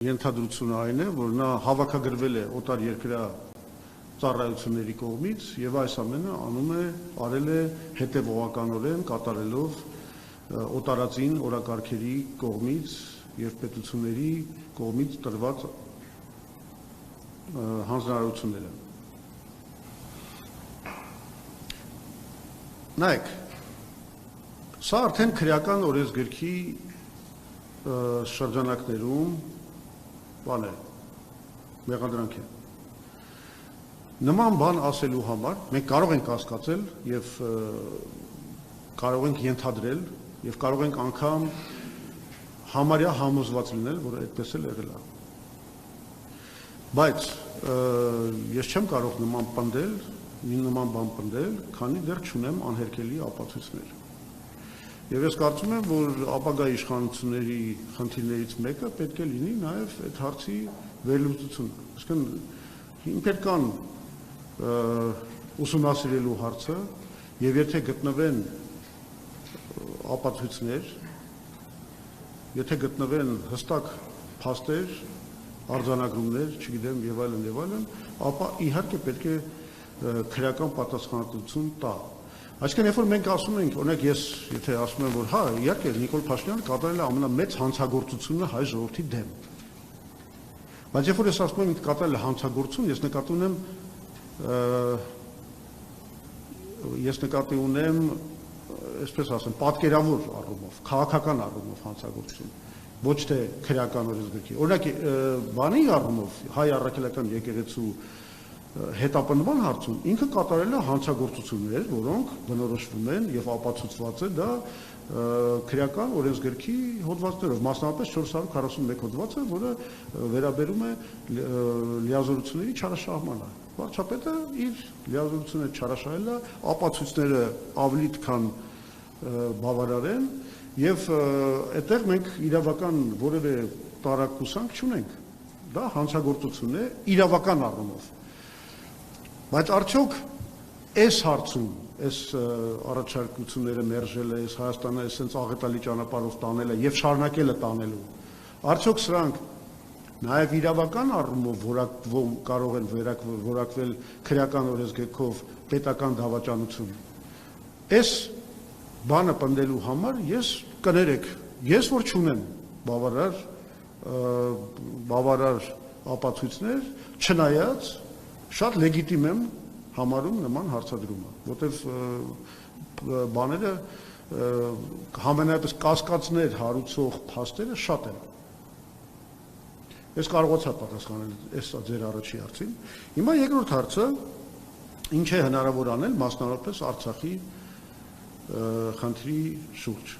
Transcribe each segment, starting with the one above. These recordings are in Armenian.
Ենթադրությունը այն է, որ նա հավաքագրվել է օտար երկրա ծառայությունների կողմից եւ այս ամենը արել է հետեւողականորեն կատարելով օտարածին օրակարգերի կողմից եւ պետությունների կողմից տրված հանձնարարությունները։ Նայեք, սա արդեն քրեական օրենսգրքի շրջանակներում բան է, մեղադրանք է։ Նման բան ասելու համար մենք կարող ենք կասկածել եւ կարող ենք ենթադրել եւ կարող ենք անգամ համարյա համոզված լինել, որ այդպես էլ եղել է։ Բայց ես չեմ կարող նման բան պնդել, քանի դեռ չունեմ անհերքելի ապացույցներ։ Եվ ես կարծում եմ, որ ապագա իշխանությունների խնդիրներից մեկը պետք է լինի նաև այդ հարցի վերլուծությունը։ Այսինքն ինքեր կան ուսումնասիրելու հարցը, եւ եթե գտնվեն ապացույցներ, եթե գտնվեն հստակ փաստեր, արձանագրումներ, չգիտեմ եւ այլն, ապա իհարկե պետք է քրեական պատասխանատվություն տա։ Այսինքն, երբ որ մենք ասում ենք, օրինակ ես եթե ասում եմ, որ հա, իհարկե Նիկոլ Փաշինյանը կատարել է ամենամեծ հանցագործությունը հայ ժողովրդի դեմ։ Բայց երբ որ ես ասում եմ, կատարել է հանցագործություն, ես նկատի ունեմ, այսպես ասեմ, պատկերավոր առումով, քաղաքական առումով հանցագործություն, ոչ թե քրեական օրենսգրքի։ Օրինակ, բանի առումով հայ առաքելական եկեղեցու հետապնդման հարցում ինքը կատարել է հանցագործություններ, որոնք բնորոշվում են եւ ապացուցված է դա քրեական օրենսգրքի հոդվածներով, մասնավորապես 441 հոդվածը, որը վերաբերում է լիազորությունների չարաշահմանը։ Վարչապետը իր լիազորությունները չարաշահել է, ապացույցները ավելի քան բավարար են եւ այդտեղ մենք իրավական որևէ տարակուսանք չունենք։ Դա հանցագործություն է իրավական առումով։ Բայց արդյոք այս հարցում, այս առաջարկությունները մերժելը, այս Հայաստանը այսպես աղետալի ճանապարհով տանել է եւ շարունակել է տանելու, արդյոք սրանք նաեւ իրավական առումով կարող են որակվել քրեական օրենսգրքով պետական դավաճանություն։ Այս բանը պնդելու համար ես կներեք, ես որ չունեմ բավարար ապացույցներ, չնայած շատ լեգիտիմ եմ համարում նման հարցադրումը, որտեվ բաները համենայնպես կասկածներ հարուցող փաստերը շատ են։ Ես կարողացա պատասխանել այս ձեր առաջի հարցին։ Հիմա երկրորդ հարցը, ինչ է հնարավոր անել մասնավորապես Արցախի խնդրի շուրջ։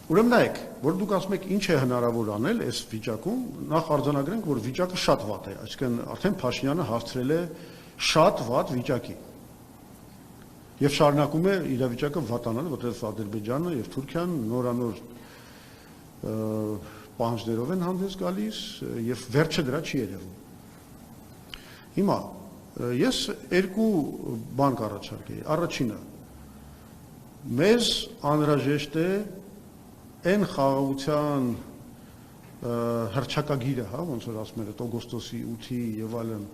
Ուրեմն նայեք, որ դուք ասում եք ինչ է հնարավոր անել այս վիճակում, նախ արձանագրենք, որ վիճակը շատ վատ է, այսինքն արդեն Փաշինյանը հասցրել է շատ վատ վիճակի։ Եվ շարունակում է իրավիճակը վատանալ, որտեղ Ադրբեջանը եւ Թուրքիան նորանոր պահանջներով են հանդես գալիս եւ վերջը դրա չի երևում։ Հիմա ես երկու բան կառաջարկեի։ Առաջինը, մեզ անհրաժեշտ է այն խաղաղության հռչակագիրը, հա, ոնց որ ասում են, օգոստոսի 8-ի եւ այլն,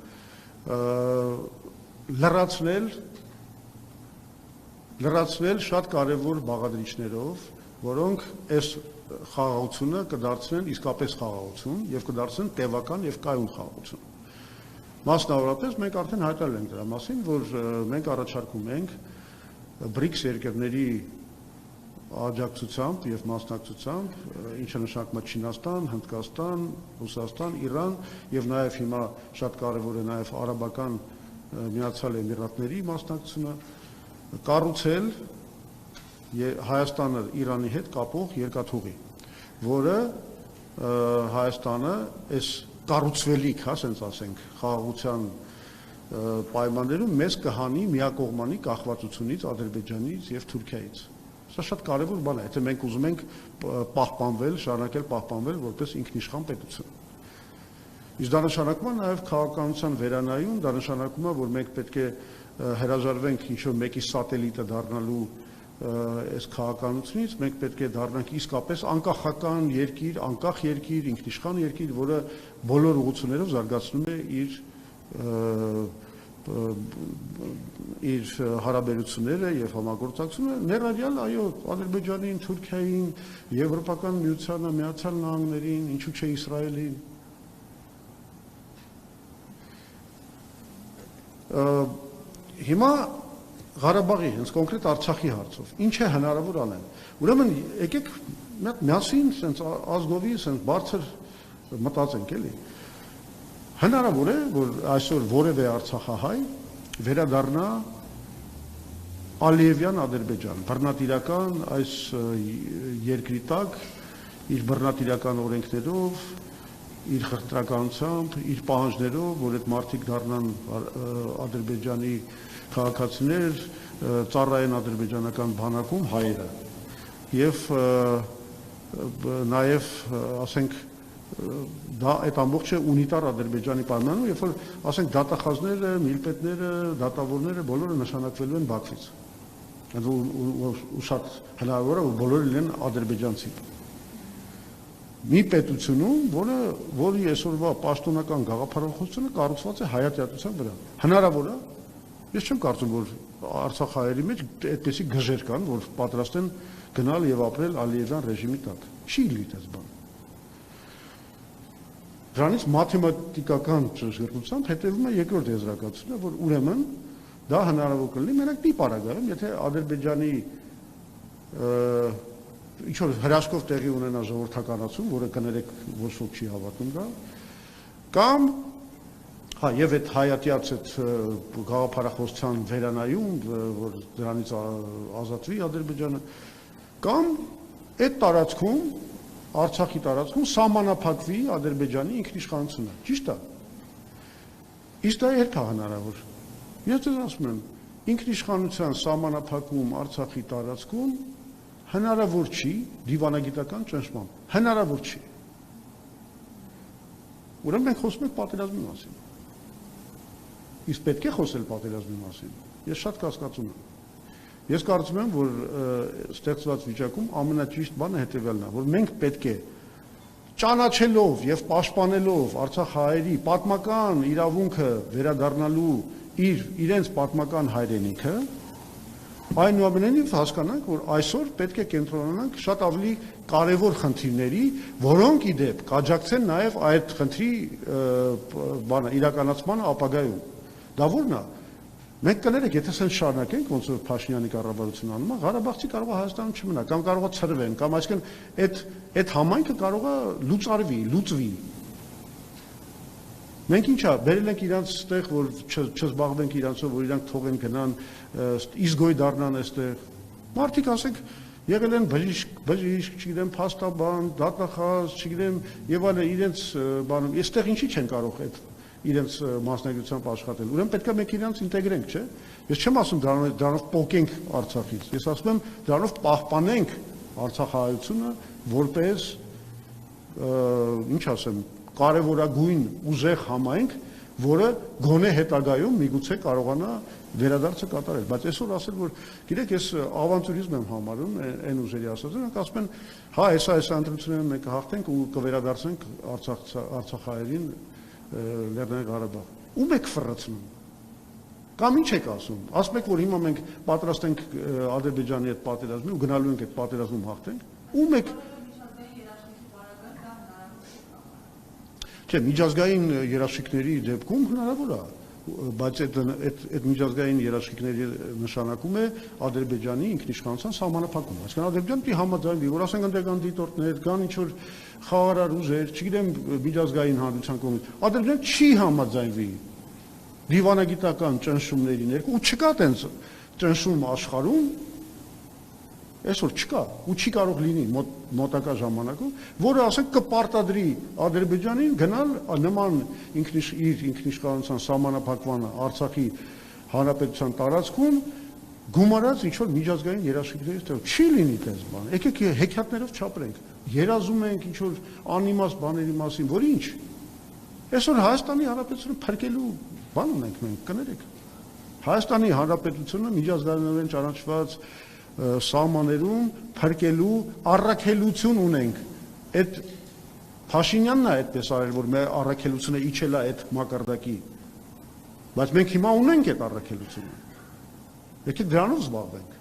լրացնել շատ կարևոր բաղադրիչներով, որոնք այս խաղաղությունը կդարձնեն իսկապես խաղաղություն եւ կդարձնեն տևական եւ կայուն խաղաղություն։ Մասնավորապես մենք արդեն հայտարարել ենք դրա մասին, որ մենք առաջարկում ենք BRICS երկրների աջակցությամբ եւ մասնակցությամբ, ինչը նշանակում է Չինաստան, Հնդկաստան, Ռուսաստան, Իրան եւ նաեւ հիմա շատ կարեւոր է նաեւ Արաբական Միացյալ Էմիրատների մասնակցությունը, կառուցել Հայաստանը Իրանի հետ կապող երկաթուղի, որը Հայաստանը այս կառուցվելիք, հա, ասենք ասենք, խաղաղության պայմաններում մեզ կհանի միակողմանի կախվածությունից Ադրբեջանից եւ Թուրքիայից։ Սա շատ կարևոր բան է, եթե մենք ուզում ենք պահպանվել, շարունակել պահպանվել որպես ինքնիշխան պետություն։ Իսկ դա նշանակում է նաև քաղաքականության վերանայում, դա նշանակում է, որ մենք պետք է հրաժարվենք ինչ-որ մեկի սատելիտը դառնալու այս քաղաքականությունից մենք պետք է դառնանք իսկապես անկախական երկիր, անկախ երկիր, ինքնիշխան երկիր, որը բոլոր ուղղություններով զարգացնում է իր հարաբերությունները եւ համագործակցությունը, ներառյալ այո Ադրբեջանին, Թուրքիային, Եվրոպական միությանը, Միացյալ Նահանգներին, ինչու՞ չէ Իսրայելին։ Հիմա Ղարաբաղի, հենց կոնկրետ Արցախի հարցով, ինչ է հնարավոր անել։ Ուրեմն եկեք միասին sense ազգովի sense բարձր մտածենք էլի։ Հնարավոր է, որ այսօր որևէ արցախահայ վերադառնա Ալիևյան Ադրբեջան, բռնատիրական այս երկրի տակ իր բռնատիրական օրենքներով, իր խտրականությամբ, իր պահանջներով, որ այդ մարդիկ դառնան Ադրբեջանի քաղաքացիներ, ծառայեն ադրբեջանական բանակում հայերը եւ նաեւ ասենք դա այդ ամբողջը ունիտար Ադրբեջանի պայմաններում, երբ որ ասենք դատախազները, միլպետները, դատավորները բոլորը նշանակվելու են Բաքվից։ Ու շատ հնարավոր է որ բոլորը լինեն ադրբեջանցի։ Մի պետությունում, որի այսօրվա պաշտոնական գաղափարախոսությունը կառուցված է հայատյացության վրա։ Հնարավոր է։ Ես չեմ կարծում, որ Արցախահայերի մեջ այդպիսի գժեր կան, որ պատրաստ են գնալ եւ ապրել Ալիևյան ռեժիմի տակ։ Չի լի դες բան։ Դրանից մաթեմատիկական ճշգրտությամբ հետևում է երկրորդ եզրակացությունը, որ ուրեմն դա հնարավոր կլինի մենակ մի պարագայում, եթե Ադրբեջանի ինչ որ հրաշքով տեղի ունենա ժողովրդականացում, որը կներեք ոչ ոք չի հավատում դա, կամ հա եւ այդ հայատյաց այդ գաղափարախոսության վերանայում, որ դրանից ազատվի Ադրբեջանը, կամ այդ տարածքում Արցախի տարածքում սահմանափակվի Ադրբեջանի ինքնիշխանությունը։ Ճիշտ է։ Իսկ դա երբ է հնարավոր։ Ես ձեզ ասում եմ, ինքնիշխանության սահմանափակում Արցախի տարածքում հնարավոր չի դիվանագիտական ճնշմամբ։ Հնարավոր չի։ Ուրեմն մենք խոսում ենք պատերազմի մասին։ Իսկ պետք է խոսել պատերազմի մասին։ Ես շատ կասկածում եմ։ Ես կարծում եմ, որ ստեղծված վիճակում ամենաճիշտ բանը հետևյալն է, որ մենք պետք է ճանաչելով եւ պաշտպանելով Արցախահայերի պատմական իրավունքը վերադառնալու իրենց պատմական հայրենիքը, այնուամենայնիվ հասկանանք, որ այսօր պետք է կենտրոնանանք շատ ավելի կարևոր խնդիրների, որոնք ի դեպ կաջակցեն նաեւ այդ խնդրի իրականացմանը ապագայում։ Դա ո՞րն է։ Մենք կներեք, եթե սենց շարունակենք, ոնց որ Փաշինյանի կառավարությունը անում է, Ղարաբաղցի կարող է Հայաստանում չմնա, կամ կարող է ցրվեն, կամ այսինքն այդ համայնքը կարող է լուծվի։ Մենք ինչա, բերել ենք իրանց ստեղ, որ չզբաղվենք իրանցով, որ իրանք թողեն գնան, իզգոյ դառնան այստեղ։ Մարդիկ ասենք եղել են բժիշկ, չգիտեմ, փաստաբան, դատախազ, չգիտեմ, եւ այլն իրենց բանում, այստեղ ինչի չեն կարող այդ իրենց մասնագիտությամբ աշխատել։ Ուրեմն պետք է մենք իրանց ինտեգրենք, չէ՞։ Ես չեմ ասում դրանով պոկենք Արցախից։ Ես ասում եմ դրանով պահպանենք Արցախահայությունը որպես ինչ ասեմ, կարևորագույն ուժեղ համայնք, որը գոնե հետագայում միգուցե կարողանա վերադարձը կատարել։ Բայց այսօր ասել, որ գիտեք, ես ավանտյուրիզմ եմ համարում այն ուժերի ասածը, նրանք ասում են, հա, հեսա ընտրությունները մենք կհաղթենք ու կվերադարձնենք Արցախահայերին Լեռնային Ղարաբաղ։ Ում եք ֆռացնում։ Կամ ինչ եք ասում։ Ասում եք, որ հիմա մենք պատրաստ ենք Ադրբեջանի հետ պատերազմի ու գնալու ենք այդ պատերազմում հաղթենք։ Ում եք Չէ, միջազգային երաշխիքների դեպքում հնարավոր է, բայց այդ միջազգային երաշխիքների նշանակում է Ադրբեջանի ինքնիշխանության սահմանափակում։ Այսինքն Ադրբեջանը պիտի համաձայնվի, որ ասենք ընդդեմ դիտորդներ, կան ինչ որ խաղարար ուժեր, չգիտեմ, միջազգային հանրության կողմից։ Ադրբեջանը չի համաձայնվի դիվանագիտական ճնշումների ներքո, ու չկա տենց ճնշում աշխարհում, այսօր չկա, ու չի կարող լինի մոտակա ժամանակում, որը ասենք կպարտադրի Ադրբեջանին գնալ նման իր ինքնիշխանության սահմանափակման Արցախի հանրապետության տարածքում գումարած ինչ որ միջազգային երաշխիքներից տեղ չի լինի դες բան։ Եկեք հեքիաթներով չապրենք, երազում ենք ինչ որ անիմաստ բաների մասին, որ ինչ։ Այսօր Հայաստանի Հանրապետությունը փրկելու բան ունենք մենք, կներեք։ Հայաստանի Հանրապետությունը միջազգայինորեն ճանաչված սահմաններում փրկելու առաքելություն ունենք։ Այդ Փաշինյանն է այդպես արել, որ մեր առաքելությունը իջել է այդ մակարդակի։ Բայց մենք հիմա ունենք այդ առաքելությունը։ Եկեք դրանով զբաղվենք։